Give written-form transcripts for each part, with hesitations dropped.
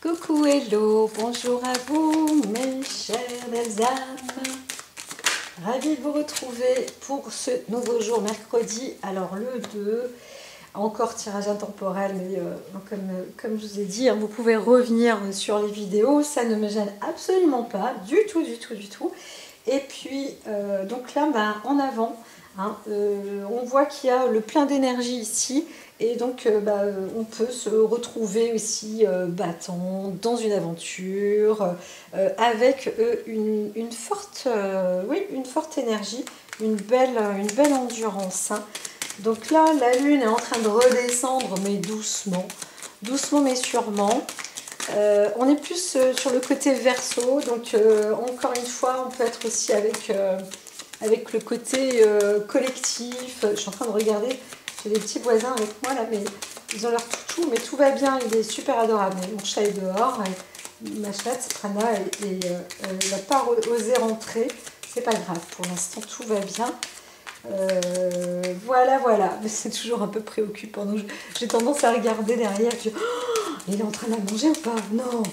Coucou, hello, bonjour à vous mes chères belles âmes. Ravie de vous retrouver pour ce nouveau jour mercredi. Alors le 2, encore tirage intemporel, mais comme je vous ai dit, vous pouvez revenir sur les vidéos, ça ne me gêne absolument pas, du tout. Et puis, donc là, en avant, on voit qu'il y a le plein d'énergie ici. Et donc, on peut se retrouver aussi dans une aventure, avec une forte énergie, une belle endurance. Donc là, la lune est en train de redescendre, mais doucement mais sûrement. On est plus sur le côté verso, donc encore une fois, on peut être aussi avec le côté collectif. Je suis en train de regarder. J'ai des petits voisins avec moi là, mais ils ont leur toutou, mais tout va bien, il est super adorable. Mon chat est dehors, et ma chatte, Trana, elle n'a pas osé rentrer. C'est pas grave, pour l'instant tout va bien. Voilà, mais c'est toujours un peu préoccupant. Donc j'ai tendance à regarder derrière, je dis, oh, il est en train de manger ou pas? Non.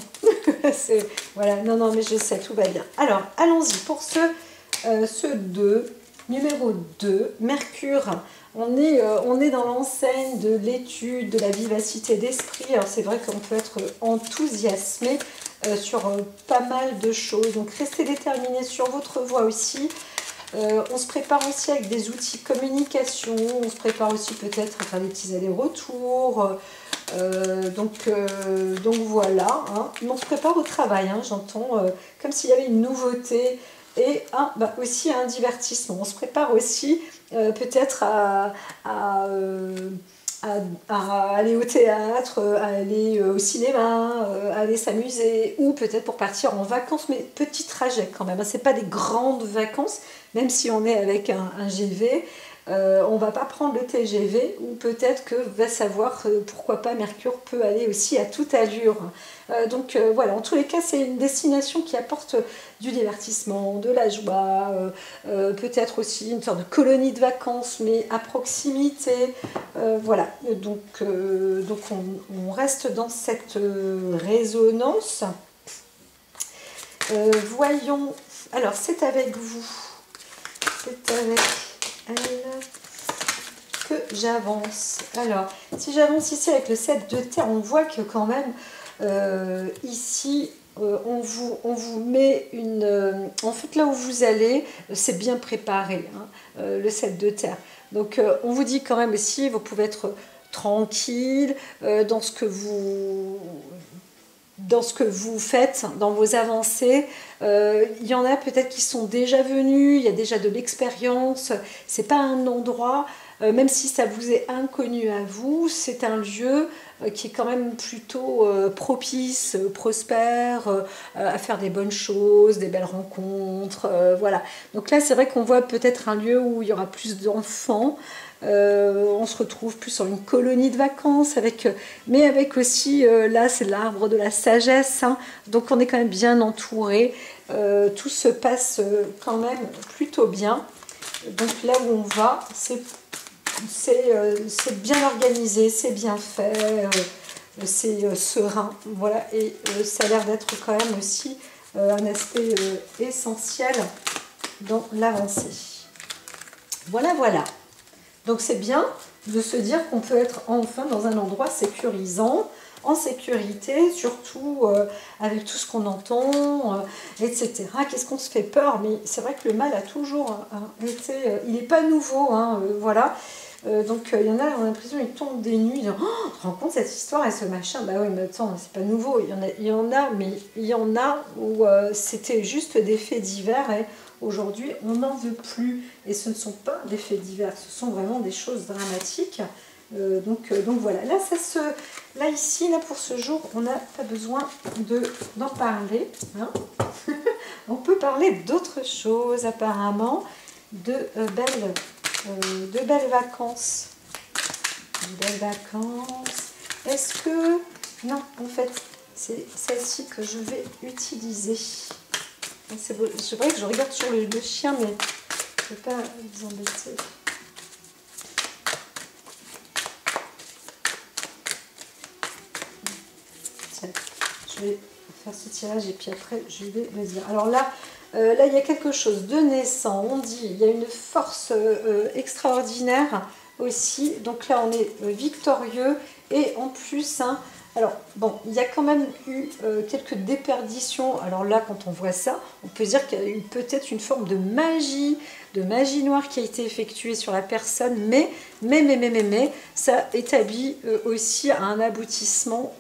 Voilà, non, mais je sais, tout va bien. Alors, allons-y pour ce 2, numéro 2, Mercure. On est dans l'enseigne de l'étude, de la vivacité d'esprit. Alors c'est vrai qu'on peut être enthousiasmé sur pas mal de choses. Donc restez déterminé sur votre voie aussi. On se prépare aussi avec des outils communication. On se prépare aussi peut-être à faire des petits allers-retours. Donc voilà. Mais on se prépare au travail, j'entends, comme s'il y avait une nouveauté. Et aussi un divertissement. On se prépare aussi peut-être à aller au théâtre, à aller au cinéma, à aller s'amuser, ou peut-être pour partir en vacances, mais petit trajet quand même. C'est pas des grandes vacances, même si on est avec un GV. On va pas prendre le TGV, ou peut-être que va savoir, pourquoi pas, Mercure peut aller aussi à toute allure. Donc voilà, en tous les cas, c'est une destination qui apporte du divertissement, de la joie, peut-être aussi une sorte de colonie de vacances, mais à proximité. Voilà, donc on reste dans cette résonance. Voyons, alors c'est avec vous, c'est avec elle que j'avance. Alors, si j'avance ici avec le 7 de terre, on voit que quand même, ici, on vous met une... en fait, là où vous allez, c'est bien préparé, le 7 de terre. Donc, on vous dit quand même aussi, vous pouvez être tranquille dans ce que vous faites, dans vos avancées. Il y en a peut-être qui sont déjà venus, il y a déjà de l'expérience. C'est pas un endroit, même si ça vous est inconnu à vous, c'est un lieu qui est quand même plutôt propice, prospère, à faire des bonnes choses, des belles rencontres, voilà. Donc là, c'est vrai qu'on voit peut-être un lieu où il y aura plus d'enfants. On se retrouve plus sur une colonie de vacances, mais avec aussi, là c'est l'arbre de la sagesse, donc on est quand même bien entouré. Tout se passe quand même plutôt bien. Donc là où on va, c'est bien organisé, c'est bien fait, c'est serein, voilà, et ça a l'air d'être quand même aussi un aspect essentiel dans l'avancée. Voilà. Donc c'est bien de se dire qu'on peut être enfin dans un endroit sécurisant, en sécurité, surtout avec tout ce qu'on entend, etc. Qu'est-ce qu'on se fait peur? Mais c'est vrai que le mal a toujours été... il n'est pas nouveau, voilà. Donc il y en a, on a l'impression qu'ils tombent des nuits, disant, oh, tu te rends compte cette histoire et ce machin? Bah oui, mais attends, c'est pas nouveau. Il y en a où c'était juste des faits divers, et aujourd'hui on n'en veut plus. Et ce ne sont pas des faits divers, ce sont vraiment des choses dramatiques. Donc voilà, là ici, pour ce jour, on n'a pas besoin d'en parler. On peut parler d'autres choses apparemment, de belles vacances. De belles vacances. Est-ce que... Non, en fait, c'est celle-ci que je vais utiliser. C'est vrai que je regarde sur le chien, mais je ne vais pas vous embêter. je vais faire ce tirage et puis après je vais le dire. Alors là, là il y a quelque chose de naissant, on dit, il y a une force extraordinaire aussi. Donc là on est victorieux et en plus, hein, alors bon, il y a quand même eu quelques déperditions. Alors là quand on voit ça, on peut dire qu'il y a eu peut-être une forme de magie noire qui a été effectuée sur la personne, mais ça établit aussi un aboutissement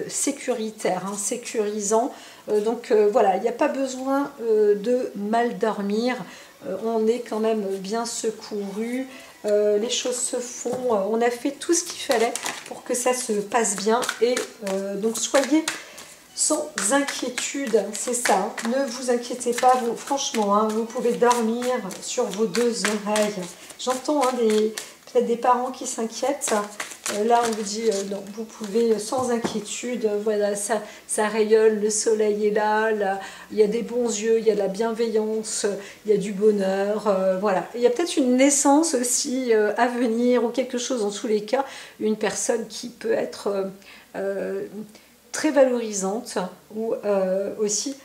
sécuritaire, hein, sécurisant. Donc voilà, il n'y a pas besoin de mal dormir, on est quand même bien secouru, les choses se font, on a fait tout ce qu'il fallait pour que ça se passe bien et donc soyez sans inquiétude, c'est ça, hein. Ne vous inquiétez pas, vous, franchement, hein, vous pouvez dormir sur vos deux oreilles. J'entends hein, peut-être des parents qui s'inquiètent. Là, on vous dit, non, vous pouvez sans inquiétude, voilà, ça rayonne, le soleil est là, il y a des bons yeux, il y a de la bienveillance, il y a du bonheur, voilà. Il y a peut-être une naissance aussi à venir ou quelque chose, en tous les cas, une personne qui peut être très valorisante ou aussi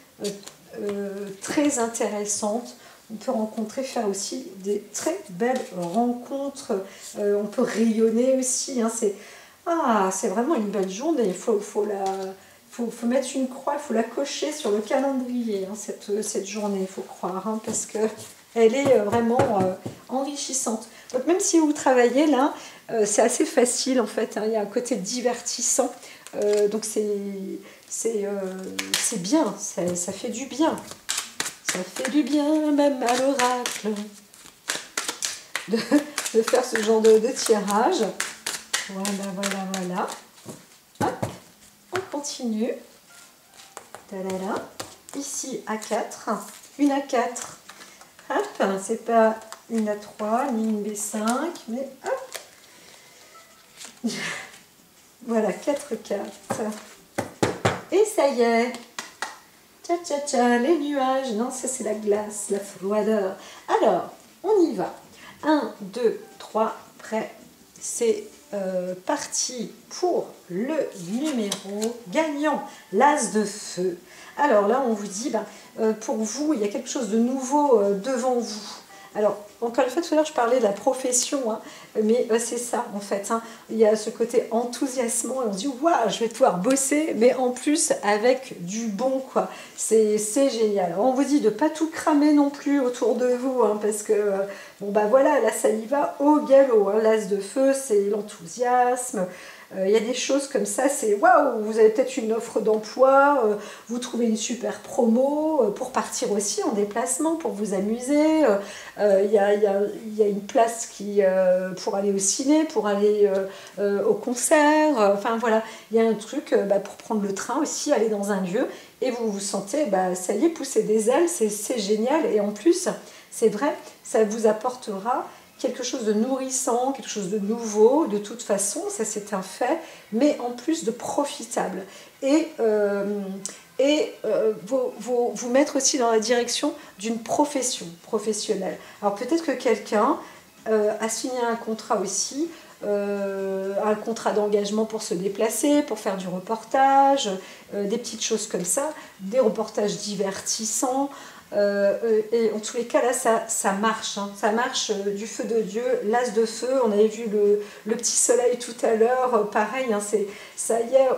très intéressante. On peut rencontrer, faire aussi des très belles rencontres. On peut rayonner aussi. Hein. C'est vraiment une belle journée. Il faut mettre une croix, il faut la cocher sur le calendrier, hein, cette journée, il faut croire, hein, parce qu'elle est vraiment enrichissante. Donc même si vous travaillez là, c'est assez facile en fait. Hein. Il y a un côté divertissant. Donc c'est bien, ça fait du bien. Ça fait du bien, même à l'oracle, de faire ce genre de tirage. Voilà. Hop, on continue. Tadala. Ici, A4. Une A4. Hop, c'est pas une A3, ni une B5, mais hop. Voilà, 4 cartes. Et ça y est. Tcha, les nuages. Non, ça c'est la glace, la froideur. Alors, on y va. 1, 2, 3, prêt. C'est parti pour le numéro gagnant, l'As de feu. Alors là, on vous dit, pour vous, il y a quelque chose de nouveau devant vous. Alors, encore une fois, tout à l'heure, je parlais de la profession, hein, mais c'est ça, en fait. Hein. Il y a ce côté enthousiasmant, et on se dit, waouh, je vais pouvoir bosser, mais en plus, avec du bon, quoi. C'est génial. Alors, on vous dit de ne pas tout cramer non plus autour de vous, hein, parce que, bon, bah voilà, là, ça y va au galop. Hein. L'As de feu, c'est l'enthousiasme. Il y a des choses comme ça, c'est waouh, vous avez peut-être une offre d'emploi, vous trouvez une super promo pour partir aussi en déplacement, pour vous amuser. Il y a une place pour aller au ciné, pour aller au concert. Enfin voilà, il y a un truc pour prendre le train aussi, aller dans un lieu et vous vous sentez, ça y est, pousser des ailes, c'est génial. Et en plus, c'est vrai, ça vous apportera quelque chose de nourrissant, quelque chose de nouveau, de toute façon, ça c'est un fait, mais en plus de profitable. Et vous mettre aussi dans la direction d'une profession professionnelle. Alors peut-être que quelqu'un a signé un contrat aussi, un contrat d'engagement pour se déplacer, pour faire du reportage, des petites choses comme ça, des reportages divertissants. Et en tous les cas là ça marche, hein. Ça marche du feu de Dieu, l'As de feu, on avait vu le petit soleil tout à l'heure, pareil, hein, ça y est,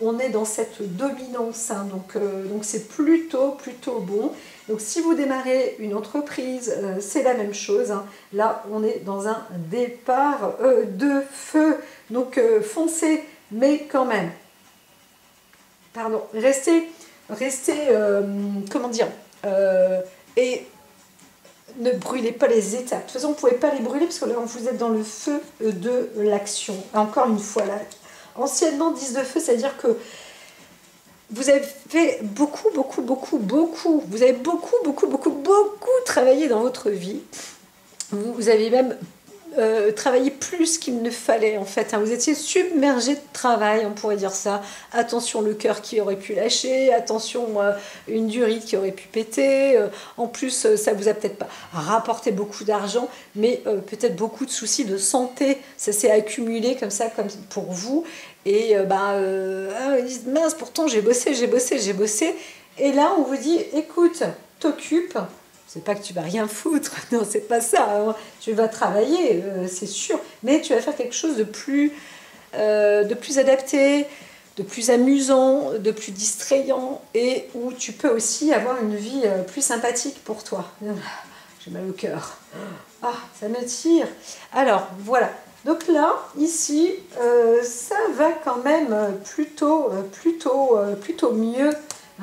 on est dans cette dominance, hein, donc c'est plutôt bon. Donc si vous démarrez une entreprise, c'est la même chose, hein. Là on est dans un départ de feu, donc foncez, mais quand même, pardon, restez comment dire, et ne brûlez pas les étapes. De toute façon, vous ne pouvez pas les brûler parce que là, vous êtes dans le feu de l'action. Encore une fois, là, anciennement 10 de feu, c'est-à-dire que vous avez fait beaucoup travaillé dans votre vie. Vous avez même travailler plus qu'il ne fallait en fait, hein. Vous étiez submergé de travail, on pourrait dire ça. Attention le cœur qui aurait pu lâcher, attention une durite qui aurait pu péter, en plus ça vous a peut-être pas rapporté beaucoup d'argent, mais peut-être beaucoup de soucis de santé, ça s'est accumulé comme ça, comme pour vous. Et ils disent, mince, pourtant j'ai bossé, j'ai bossé, j'ai bossé. Et là, on vous dit, écoute, t'occupes. C'est pas que tu vas rien foutre, non, c'est pas ça. Hein. Tu vas travailler, c'est sûr, mais tu vas faire quelque chose de plus adapté, de plus amusant, de plus distrayant, et où tu peux aussi avoir une vie plus sympathique pour toi. J'ai mal au cœur. Ah, ça me tire. Alors, voilà. Donc là, ici, ça va quand même plutôt mieux.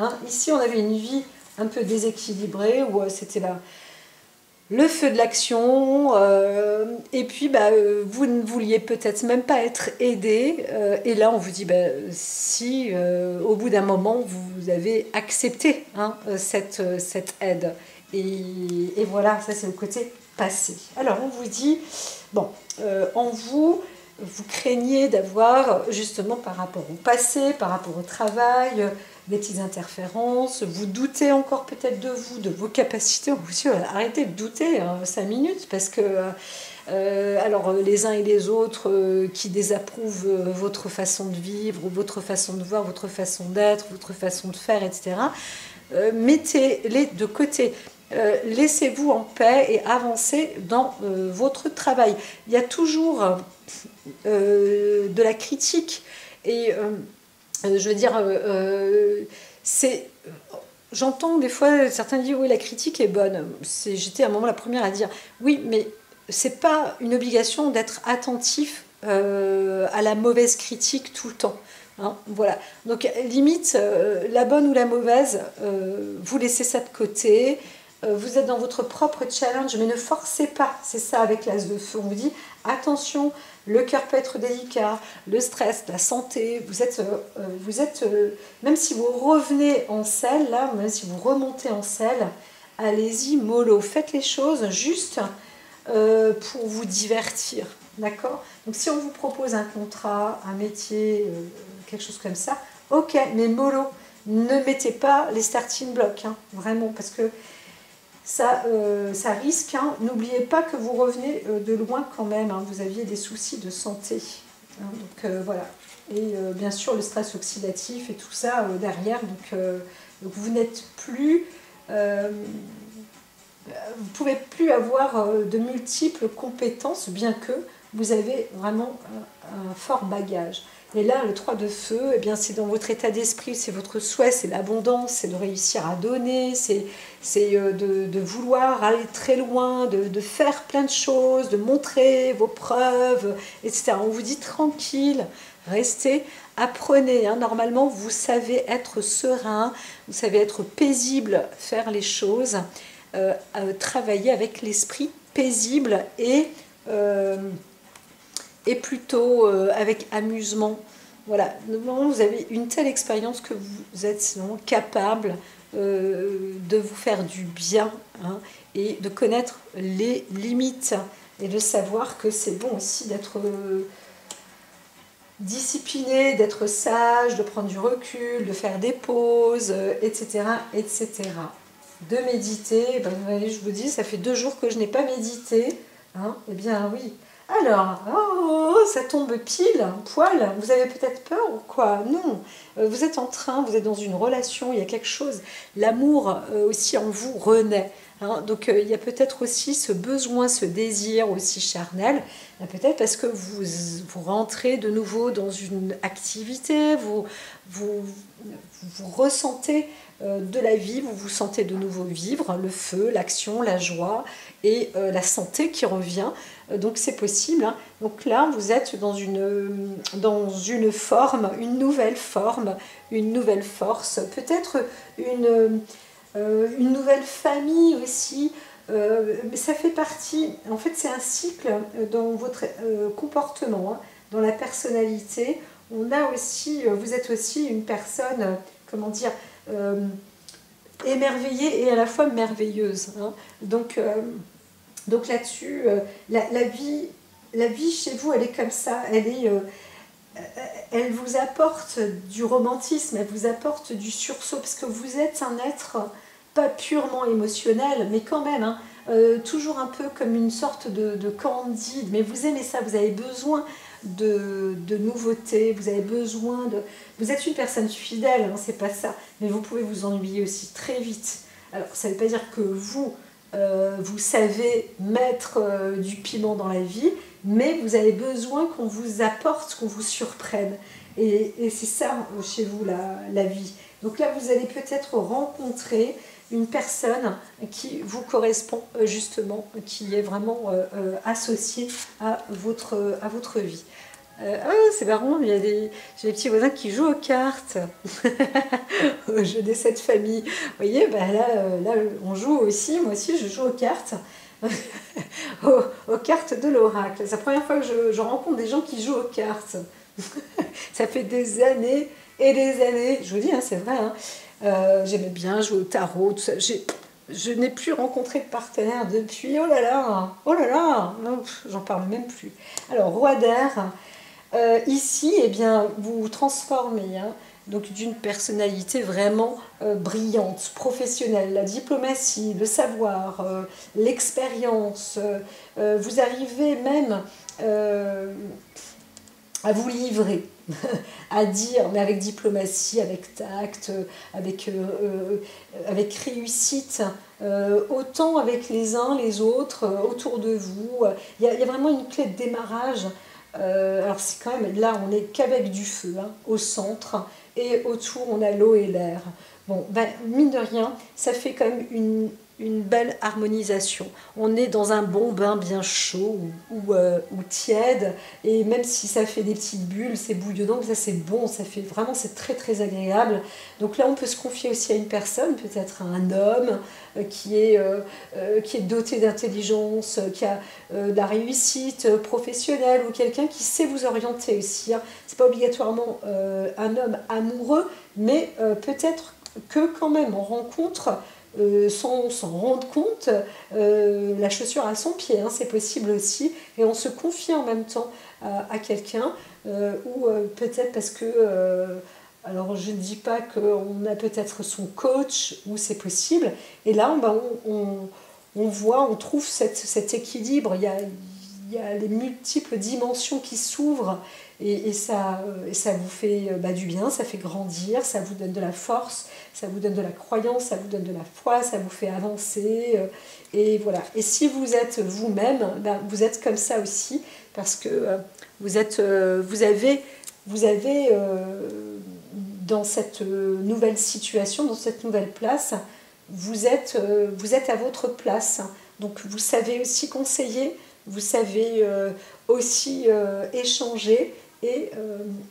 Hein. Ici, on avait une vie un peu déséquilibrée, où c'était le feu de l'action, et puis vous ne vouliez peut-être même pas être aidé, et là on vous dit si au bout d'un moment vous avez accepté hein, cette aide, et voilà, ça c'est le côté passé. Alors on vous dit, bon, en vous craignez d'avoir justement par rapport au passé, par rapport au travail, des petites interférences, vous doutez encore peut-être de vous, de vos capacités. On vous dit, arrêtez de douter 5 minutes, parce que alors les uns et les autres qui désapprouvent votre façon de vivre, votre façon de voir, votre façon d'être, votre façon de faire, etc., mettez-les de côté. Laissez-vous en paix et avancez dans votre travail. Il y a toujours de la critique, et je veux dire, j'entends des fois certains disent oui, la critique est bonne. J'étais à un moment la première à dire oui, mais c'est pas une obligation d'être attentif à la mauvaise critique tout le temps. Hein, voilà. Donc limite, la bonne ou la mauvaise, vous laissez ça de côté. Vous êtes dans votre propre challenge, mais ne forcez pas. C'est ça avec l'as de feu. On vous dit attention, le cœur peut être délicat, le stress, la santé. Vous êtes même si vous revenez en selle, là, même si vous remontez en selle, allez-y mollo. Faites les choses juste pour vous divertir. D'accord? Donc si on vous propose un contrat, un métier, quelque chose comme ça, ok, mais mollo. Ne mettez pas les starting blocks, hein, vraiment, parce que ça risque. Hein. N'oubliez pas que vous revenez de loin quand même. Hein. Vous aviez des soucis de santé. Hein. Donc voilà. Et bien sûr le stress oxydatif et tout ça derrière. Donc vous n'êtes plus... vous ne pouvez plus avoir de multiples compétences, bien que vous avez vraiment un fort bagage. Et là, le 3 de feu, eh bien, c'est dans votre état d'esprit, c'est votre souhait, c'est l'abondance, c'est de réussir à donner, c'est de vouloir aller très loin, de faire plein de choses, de montrer vos preuves, etc. On vous dit tranquille, restez, apprenez. Hein. Normalement, vous savez être serein, vous savez être paisible, faire les choses, travailler avec l'esprit paisible et plutôt avec amusement. Voilà, normalement vous avez une telle expérience que vous êtes capable de vous faire du bien, hein, et de connaître les limites et de savoir que c'est bon aussi d'être discipliné, d'être sage, de prendre du recul, de faire des pauses, etc., etc. De méditer, je vous dis, ça fait 2 jours que je n'ai pas médité, hein, eh bien oui. Alors, ça tombe pile, poil, vous avez peut-être peur ou quoi? Non, vous êtes vous êtes dans une relation, il y a quelque chose, l'amour aussi en vous renaît. Hein, donc il y a peut-être aussi ce besoin, ce désir aussi charnel, peut-être parce que vous rentrez de nouveau dans une activité, vous ressentez de la vie, vous vous sentez de nouveau vivre, le feu, l'action, la joie et la santé qui revient. Donc c'est possible. Hein. Donc là, vous êtes dans une forme, une nouvelle forme, une nouvelle force, peut-être une nouvelle famille aussi. Mais ça fait partie, en fait c'est un cycle dans votre comportement, hein, dans la personnalité. On a aussi, vous êtes aussi une personne, comment dire, émerveillée et à la fois merveilleuse. Hein. Donc là-dessus, la vie chez vous, elle est comme ça, elle vous apporte du romantisme, elle vous apporte du sursaut, parce que vous êtes un être pas purement émotionnel, mais quand même, hein, toujours un peu comme une sorte de candide, mais vous aimez ça, vous avez besoin de nouveautés, vous avez besoin de... Vous êtes une personne fidèle, hein, c'est pas ça, mais vous pouvez vous ennuyer aussi très vite. Alors, ça ne veut pas dire que vous, vous savez mettre du piment dans la vie, mais vous avez besoin qu'on vous apporte, qu'on vous surprenne. Et c'est ça, chez vous, la vie. Donc là, vous allez peut-être rencontrer une personne qui vous correspond justement, qui est vraiment associée à votre vie. Ah, c'est marrant, j'ai des petits voisins qui jouent aux cartes, au jeu des 7 familles. Vous voyez, bah là, on joue aussi, moi aussi je joue aux cartes, aux cartes de l'oracle. C'est la première fois que je rencontre des gens qui jouent aux cartes. Ça fait des années et des années, je vous dis, hein, c'est vrai, hein. J'aimais bien jouer au tarot, tout ça. Je n'ai plus rencontré de partenaire depuis, oh là là, non, j'en parle même plus. Alors, roi d'air, ici, eh bien, vous vous transformez, hein, donc d'une personnalité vraiment brillante, professionnelle, la diplomatie, le savoir, l'expérience, vous arrivez même à vous livrer, à dire, mais avec diplomatie, avec tact, avec réussite, autant avec les uns, les autres, autour de vous. Il y a vraiment une clé de démarrage. Alors c'est quand même, là on n'est qu'avec du feu, hein, au centre, et autour on a l'eau et l'air. Bon, ben, mine de rien, ça fait quand même une belle harmonisation. On est dans un bon bain bien chaud ou tiède, et même si ça fait des petites bulles, c'est bouillonnant, ça c'est bon, ça fait vraiment, c'est très très agréable. Donc là on peut se confier aussi à une personne, peut-être à un homme qui est doté d'intelligence, qui a de la réussite professionnelle, ou quelqu'un qui sait vous orienter aussi, hein. C'est pas obligatoirement un homme amoureux, mais peut-être que quand même on rencontre sans s'en rendre compte, la chaussure à son pied, hein, c'est possible aussi, et on se confie en même temps à quelqu'un, ou peut-être parce que, alors je ne dis pas qu'on a peut-être son coach, ou c'est possible, et là ben, on voit, on trouve cet équilibre, il y a les multiples dimensions qui s'ouvrent, et ça vous fait du bien, ça fait grandir, ça vous donne de la force, ça vous donne de la croyance, ça vous donne de la foi, ça vous fait avancer, et voilà. Et si vous êtes vous-même, ben, vous êtes comme ça aussi, parce que vous avez dans cette nouvelle situation, dans cette nouvelle place, vous êtes à votre place. Donc vous savez aussi conseiller, vous savez aussi échanger, et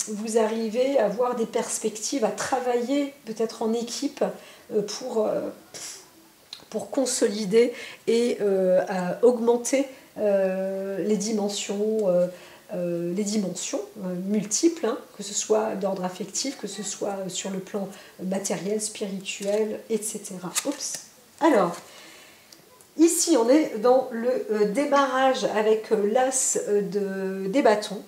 vous arrivez à avoir des perspectives, à travailler peut-être en équipe pour consolider et à augmenter les dimensions multiples, hein, que ce soit d'ordre affectif, que ce soit sur le plan matériel, spirituel, etc. Oups. Alors, ici, on est dans le démarrage avec l'as des bâtons,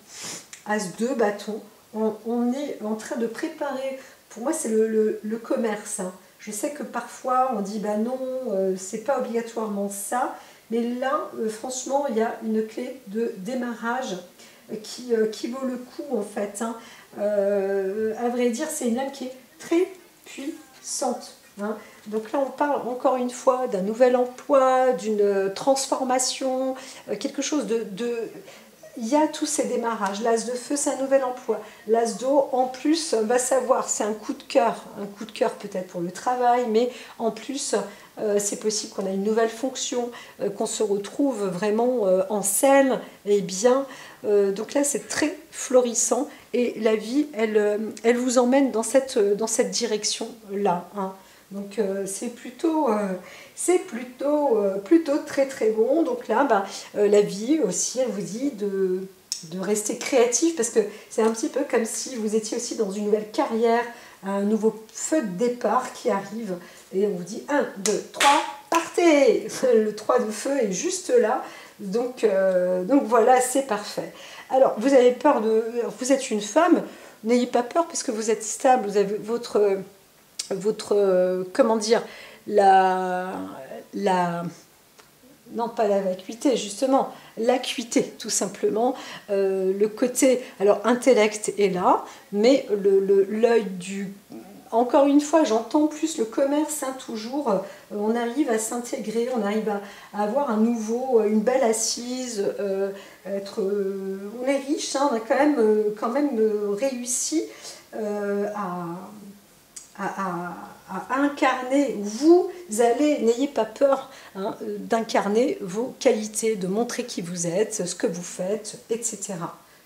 as de bâtons. On est en train de préparer, pour moi c'est le commerce, hein. Je sais que parfois on dit bah non, c'est pas obligatoirement ça, mais là, franchement, il y a une clé de démarrage qui vaut le coup en fait, hein. À vrai dire, c'est une lame qui est très puissante, hein. Donc là, on parle encore une fois d'un nouvel emploi, d'une transformation, quelque chose il y a tous ces démarrages. L'as de feu, c'est un nouvel emploi. L'as d'eau, en plus, va savoir, c'est un coup de cœur peut-être pour le travail, mais en plus, c'est possible qu'on ait une nouvelle fonction, qu'on se retrouve vraiment en selle et bien. Donc là, c'est très florissant, et la vie, elle vous emmène dans cette direction-là, hein. Donc c'est plutôt très très bon. Donc là, la vie aussi, elle vous dit de rester créatif, parce que c'est un petit peu comme si vous étiez aussi dans une nouvelle carrière, un nouveau feu de départ qui arrive, et on vous dit 1, 2, 3, partez. Le 3 de feu est juste là, donc voilà, c'est parfait. Alors, vous avez peur vous êtes une femme, n'ayez pas peur, parce que vous êtes stable, vous avez votre comment dire, non pas la vacuité justement, l'acuité tout simplement, le côté, alors intellect est là, mais l'œil du... Encore une fois, j'entends plus le commerce, hein, toujours, on arrive à s'intégrer, on arrive à avoir un nouveau, une belle assise, on est riche, hein, on a quand même réussi à incarner, vous allez, n'ayez pas peur hein, d'incarner vos qualités, de montrer qui vous êtes, ce que vous faites, etc.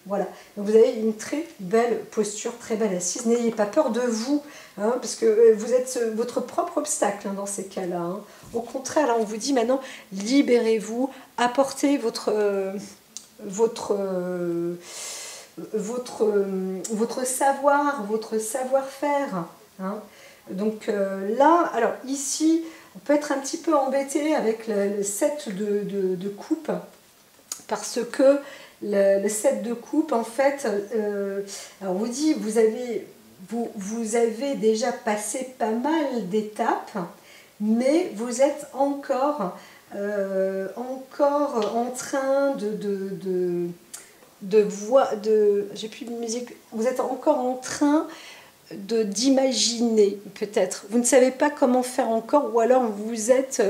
Voilà, donc vous avez une très belle posture, très belle assise, n'ayez pas peur de vous, hein, parce que vous êtes votre propre obstacle hein, dans ces cas-là. Hein. Au contraire, là, on vous dit maintenant, libérez-vous, apportez votre savoir, votre savoir-faire. Hein. Donc là, alors ici, on peut être un petit peu embêté avec le set de coupe, parce que le set de coupe, en fait, alors on vous dit, vous avez déjà passé pas mal d'étapes, mais vous êtes encore en train j'ai plus de musique, vous êtes encore en train d'imaginer peut-être, vous ne savez pas comment faire encore, ou alors vous êtes,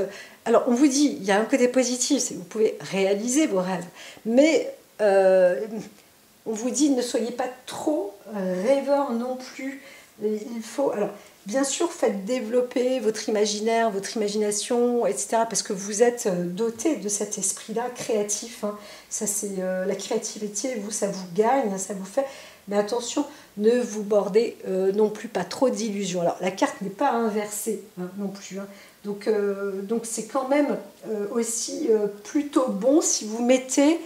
alors on vous dit, il y a un côté positif, c'est que vous pouvez réaliser vos rêves, mais on vous dit ne soyez pas trop rêveur non plus, il faut, alors bien sûr faites développer votre imaginaire, votre imagination, etc. parce que vous êtes doté de cet esprit-là créatif, hein. Ça c'est la créativité, vous ça vous gagne, ça vous fait, mais attention, ne vous bordez non plus pas trop d'illusions. Alors la carte n'est pas inversée hein, non plus, hein. Donc c'est quand même aussi plutôt bon si vous mettez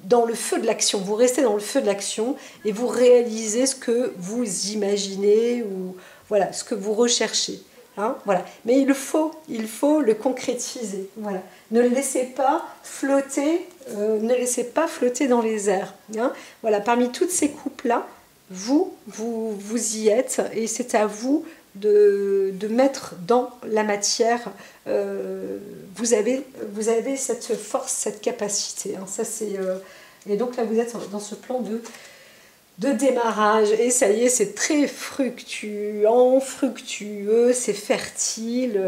dans le feu de l'action, vous restez dans le feu de l'action et vous réalisez ce que vous imaginez ou voilà, ce que vous recherchez. Hein, voilà. Mais il faut le concrétiser. Voilà. Ne le laissez pas flotter, dans les airs. Hein. Voilà. Parmi toutes ces coupes-là, vous y êtes et c'est à vous de mettre dans la matière. Vous avez cette force, cette capacité. Hein. Ça, et donc là, vous êtes dans ce plan de démarrage. Et ça y est, c'est très fructueux, c'est fertile.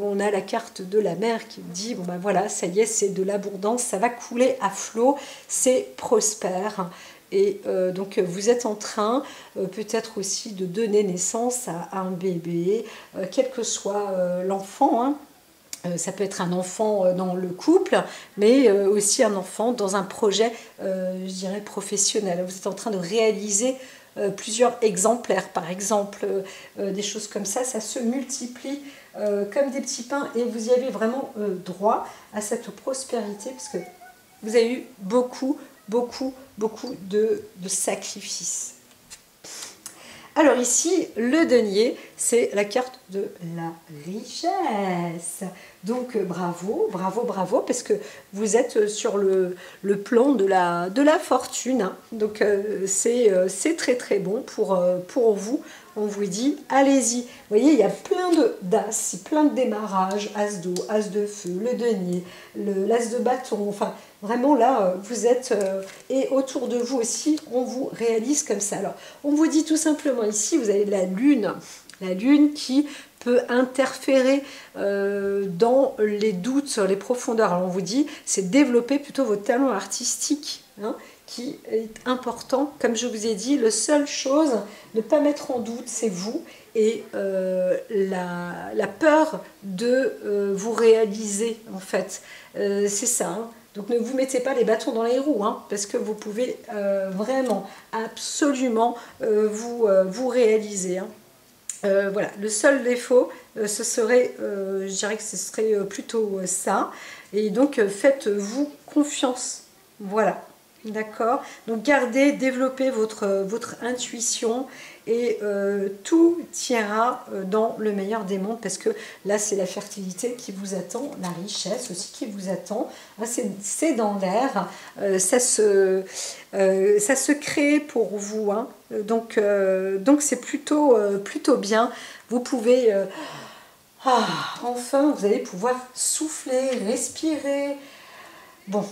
On a la carte de la mer qui dit, bon ben voilà, ça y est, c'est de l'abondance, ça va couler à flot, c'est prospère. Et donc vous êtes en train peut-être aussi de donner naissance à un bébé, quel que soit l'enfant, hein. Ça peut être un enfant dans le couple, mais aussi un enfant dans un projet, je dirais, professionnel. Vous êtes en train de réaliser plusieurs exemplaires, par exemple, des choses comme ça se multiplie comme des petits pains et vous y avez vraiment droit à cette prospérité parce que vous avez eu beaucoup de sacrifices. Alors ici, le denier, c'est la carte de la richesse. Donc bravo, parce que vous êtes sur le plan de la fortune. Donc c'est très bon pour vous. On vous dit, allez-y. Vous voyez, il y a plein d'as, plein de démarrages, as d'eau, as de feu, le denier, l'as de bâton, enfin... Vraiment là, vous êtes, et autour de vous aussi, on vous réalise comme ça. Alors, on vous dit tout simplement ici, vous avez la lune qui peut interférer dans les doutes, sur les profondeurs. Alors, on vous dit, c'est développer plutôt vos talents artistiques, hein, qui est important. Comme je vous ai dit, la seule chose, ne pas mettre en doute, c'est vous et la peur de vous réaliser, en fait. C'est ça, hein. Donc ne vous mettez pas les bâtons dans les roues, hein, parce que vous pouvez vraiment, absolument vous réaliser. Hein. Voilà, le seul défaut, ce serait, je dirais que ce serait plutôt ça. Et donc faites-vous confiance. Voilà, d'accord. Donc gardez, développez votre intuition et tout ira dans le meilleur des mondes parce que là c'est la fertilité qui vous attend, la richesse aussi qui vous attend, c'est dans l'air, ça se crée pour vous, hein. Donc c'est plutôt bien, vous pouvez Ah, enfin, vous allez pouvoir souffler, respirer. Bon,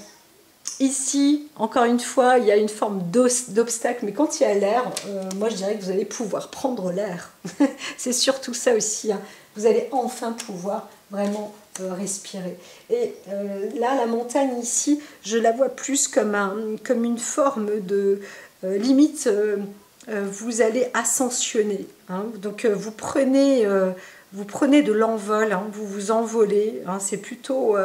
ici, encore une fois, il y a une forme d'obstacle, mais quand il y a l'air, moi je dirais que vous allez pouvoir prendre l'air. C'est surtout ça aussi, hein. Vous allez enfin pouvoir vraiment respirer. Et là, la montagne ici, je la vois plus comme une forme de limite, vous allez ascensionner, hein. Donc vous prenez de l'envol, hein, vous vous envolez, hein, c'est plutôt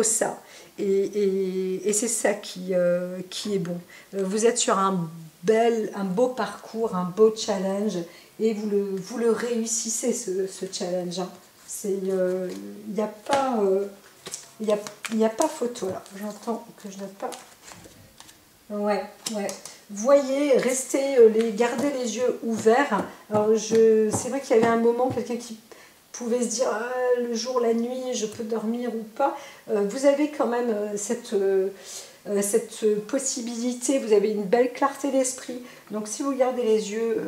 ça. Et c'est ça qui est bon. Vous êtes sur un beau parcours, un beau challenge, et vous le réussissez, ce challenge, hein. Il n'y a pas... il y a pas photo là. J'entends que je n'ai pas. Ouais, ouais. Voyez, gardez les yeux ouverts. Alors c'est vrai qu'il y avait un moment, quelqu'un qui pouvait se dire ah, le jour, la nuit, je peux dormir ou pas. Vous avez quand même cette possibilité, vous avez une belle clarté d'esprit. Donc si vous gardez les yeux,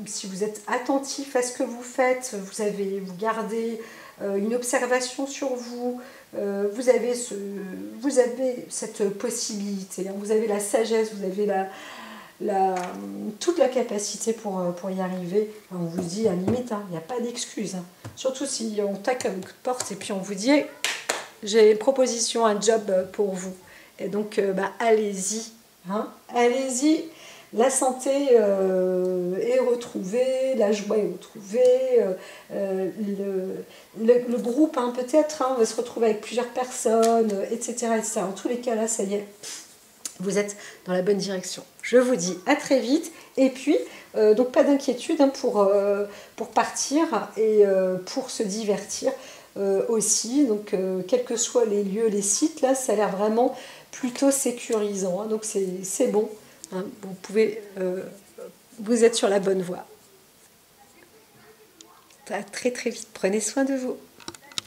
si vous êtes attentif à ce que vous faites, vous gardez une observation sur vous, vous avez cette possibilité, hein. Vous avez la sagesse, vous avez toute la capacité pour y arriver. On vous dit à la limite, hein, il n'y a pas d'excuse, hein. Surtout si on tape à votre porte et puis on vous dit j'ai une proposition, un job pour vous. Et donc allez-y, hein, allez-y. La santé est retrouvée, la joie est retrouvée, le groupe, hein, peut-être, hein, on va se retrouver avec plusieurs personnes, etc., etc. En tous les cas, là, ça y est, vous êtes dans la bonne direction. Je vous dis à très vite. Et puis, donc pas d'inquiétude, hein, pour partir et pour se divertir aussi. Donc, quels que soient les lieux, les sites, là, ça a l'air vraiment plutôt sécurisant, hein. Donc, c'est bon, hein. Vous êtes sur la bonne voie. À très très vite. Prenez soin de vous.